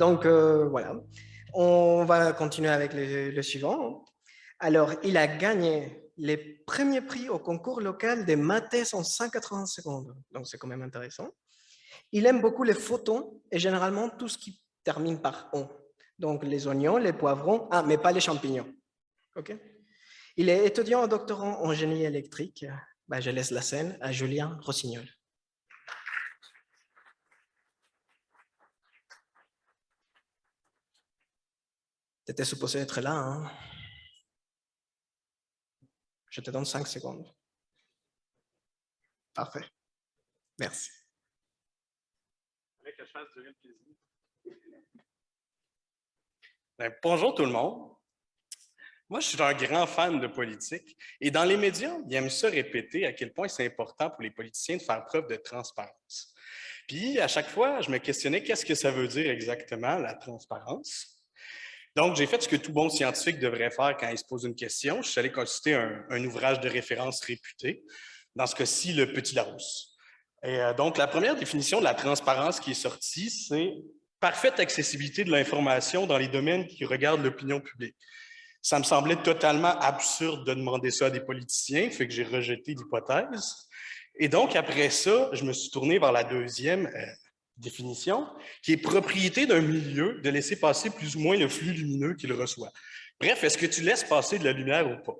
Donc, voilà. On va continuer avec le suivant. Alors, il a gagné les premiers prix au concours local des maths en 180 secondes. Donc, c'est quand même intéressant. Il aime beaucoup les photons et généralement tout ce qui termine par on. Donc, les oignons, les poivrons, mais pas les champignons. OK? Il est étudiant en doctorant en génie électrique. Je laisse la scène à Julien Rossignol. Tu étais supposé être là, hein? Je te donne 5 secondes. Parfait. Merci. Que je fasse durer le plaisir. Bonjour tout le monde. Moi, je suis un grand fan de politique et dans les médias, ils aiment ça répéter à quel point c'est important pour les politiciens de faire preuve de transparence. Puis, à chaque fois, je me questionnais qu'est-ce que ça veut dire exactement, la transparence. Donc, j'ai fait ce que tout bon scientifique devrait faire quand il se pose une question. Je suis allé consulter un ouvrage de référence réputé, dans ce cas-ci, le Petit Larousse. Et donc, la première définition de la transparence qui est sortie, c'est parfaite accessibilité de l'information dans les domaines qui regardent l'opinion publique. Ça me semblait totalement absurde de demander ça à des politiciens, fait que j'ai rejeté l'hypothèse. Et donc, après ça, je me suis tourné vers la deuxième définition, qui est propriété d'un milieu de laisser passer plus ou moins le flux lumineux qu'il reçoit. Bref, est-ce que tu laisses passer de la lumière ou pas?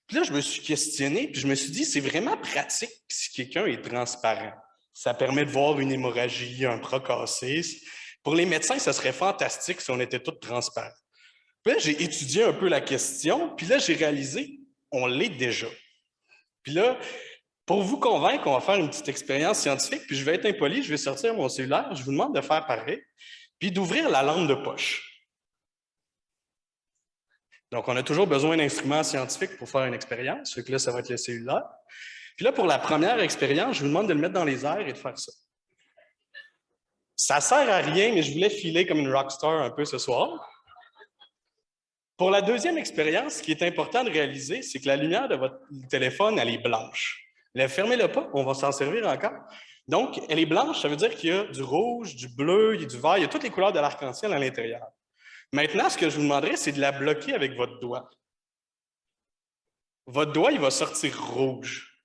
Puis là, je me suis questionné, puis je me suis dit, c'est vraiment pratique si quelqu'un est transparent. Ça permet de voir une hémorragie, un bras cassé. Pour les médecins, ça serait fantastique si on était tous transparents. Puis là, j'ai étudié un peu la question, puis là, j'ai réalisé, on l'est déjà. Puis là, pour vous convaincre, on va faire une petite expérience scientifique, puis je vais être impoli, je vais sortir mon cellulaire, je vous demande de faire pareil, puis d'ouvrir la lampe de poche. Donc, on a toujours besoin d'instruments scientifiques pour faire une expérience, fait que là, ça va être le cellulaire. Puis là, pour la première expérience, je vous demande de le mettre dans les airs et de faire ça. Ça sert à rien, mais je voulais filer comme une rockstar un peu ce soir. Pour la deuxième expérience, ce qui est important de réaliser, c'est que la lumière de votre téléphone, elle est blanche. Fermez-le pas, on va s'en servir encore. Donc, elle est blanche, ça veut dire qu'il y a du rouge, du bleu, il y a du vert, il y a toutes les couleurs de l'arc-en-ciel à l'intérieur. Maintenant, ce que je vous demanderai, c'est de la bloquer avec votre doigt. Votre doigt, il va sortir rouge.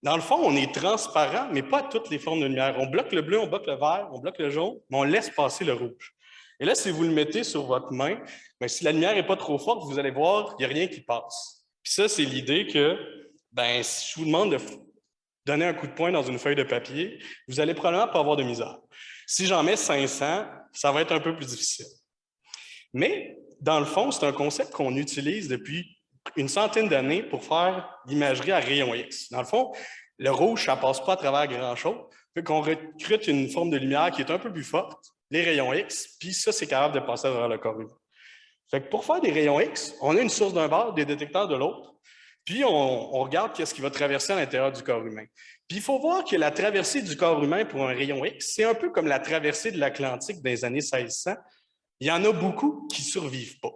Dans le fond, on est transparent, mais pas à toutes les formes de lumière. On bloque le bleu, on bloque le vert, on bloque le jaune, mais on laisse passer le rouge. Et là, si vous le mettez sur votre main, bien, si la lumière n'est pas trop forte, vous allez voir, il n'y a rien qui passe. Puis ça, c'est l'idée que, ben, si je vous demande de donner un coup de poing dans une feuille de papier, vous allez probablement pas avoir de misère. Si j'en mets 500, ça va être un peu plus difficile. Mais, dans le fond, c'est un concept qu'on utilise depuis une centaine d'années pour faire l'imagerie à rayon X. Dans le fond, le rouge, ça ne passe pas à travers grand-chose. Fait qu'on recrute une forme de lumière qui est un peu plus forte, les rayons X, puis ça, c'est capable de passer à travers le corps humain. Fait que pour faire des rayons X, on a une source d'un bord, des détecteurs de l'autre, puis on regarde qu'est-ce qui va traverser à l'intérieur du corps humain. Puis il faut voir que la traversée du corps humain pour un rayon X, c'est un peu comme la traversée de l'Atlantique dans les années 1600. Il y en a beaucoup qui ne survivent pas.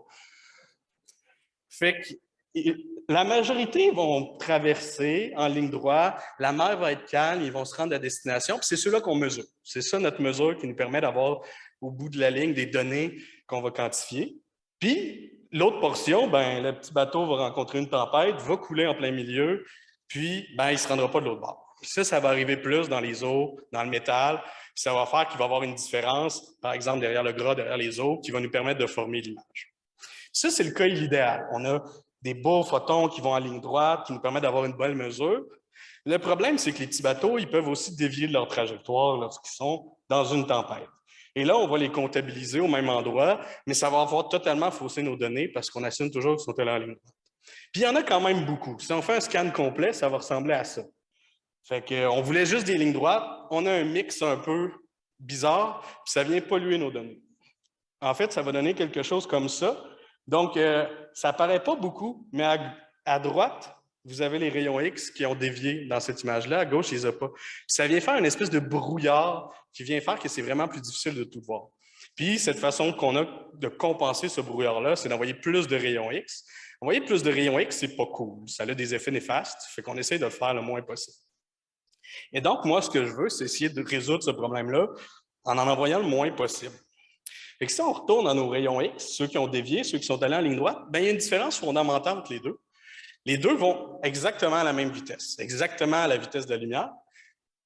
Fait que la majorité vont traverser en ligne droite, la mer va être calme, ils vont se rendre à destination, puis c'est ceux-là qu'on mesure. C'est ça notre mesure qui nous permet d'avoir au bout de la ligne des données qu'on va quantifier. Puis l'autre portion, ben le petit bateau va rencontrer une tempête, va couler en plein milieu, puis ben il ne se rendra pas de l'autre bord. Puis ça va arriver plus dans les eaux, dans le métal, puis ça va faire qu'il va y avoir une différence, par exemple derrière le gras, derrière les eaux, qui va nous permettre de former l'image. Ça, c'est le cas idéal. On a des beaux photons qui vont en ligne droite, qui nous permettent d'avoir une bonne mesure. Le problème, c'est que les petits bateaux, ils peuvent aussi dévier de leur trajectoire lorsqu'ils sont dans une tempête. Et là, on va les comptabiliser au même endroit, mais ça va avoir totalement faussé nos données parce qu'on assume toujours qu'ils sont allés en ligne droite. Puis il y en a quand même beaucoup. Si on fait un scan complet, ça va ressembler à ça. Fait qu'on voulait juste des lignes droites. On a un mix un peu bizarre, puis ça vient polluer nos données. En fait, ça va donner quelque chose comme ça. Donc, ça paraît pas beaucoup, mais à droite, vous avez les rayons X qui ont dévié dans cette image-là. À gauche, ils les ont pas. Puis ça vient faire une espèce de brouillard qui vient faire que c'est vraiment plus difficile de tout voir. Puis, cette façon qu'on a de compenser ce brouillard-là, c'est d'envoyer plus de rayons X. Envoyer plus de rayons X, c'est pas cool. Ça a des effets néfastes, fait qu'on essaie de le faire le moins possible. Et donc, moi, ce que je veux, c'est essayer de résoudre ce problème-là en envoyant le moins possible. Fait que si on retourne dans nos rayons X, ceux qui ont dévié, ceux qui sont allés en ligne droite, ben, il y a une différence fondamentale entre les deux. Les deux vont exactement à la même vitesse, exactement à la vitesse de la lumière.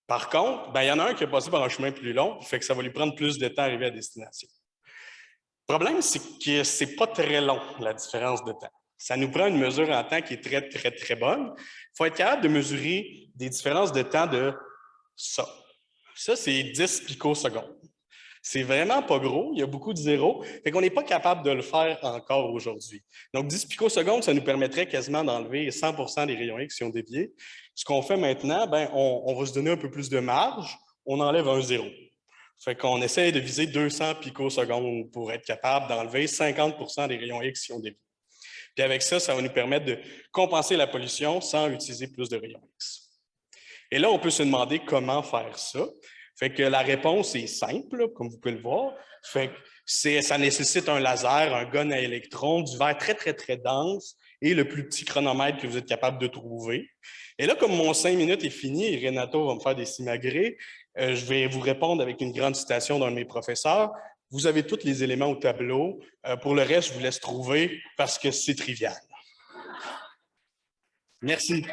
Par contre, ben, il y en a un qui est passé par un chemin plus long, fait que ça va lui prendre plus de temps à arriver à destination. Le problème, c'est que ce n'est pas très long, la différence de temps. Ça nous prend une mesure en temps qui est très, très, très bonne. Il faut être capable de mesurer des différences de temps de ça. Ça, c'est 10 picosecondes. C'est vraiment pas gros, il y a beaucoup de zéros, fait qu'on n'est pas capable de le faire encore aujourd'hui. Donc, 10 picosecondes, ça nous permettrait quasiment d'enlever 100% des rayons X si on déviait. Ce qu'on fait maintenant, ben, on va se donner un peu plus de marge, on enlève un zéro. Fait qu'on essaie de viser 200 picosecondes pour être capable d'enlever 50% des rayons X si on dévie. Puis avec ça, ça va nous permettre de compenser la pollution sans utiliser plus de rayons X. Et là, on peut se demander comment faire ça. Fait que la réponse est simple, comme vous pouvez le voir. Fait que ça nécessite un laser, un gun à électrons, du verre très, très, très dense et le plus petit chronomètre que vous êtes capable de trouver. Et là, comme mon 5 minutes est fini et Renato va me faire des simagrées, je vais vous répondre avec une grande citation d'un de mes professeurs. Vous avez tous les éléments au tableau. Pour le reste, je vous laisse trouver parce que c'est trivial. Merci.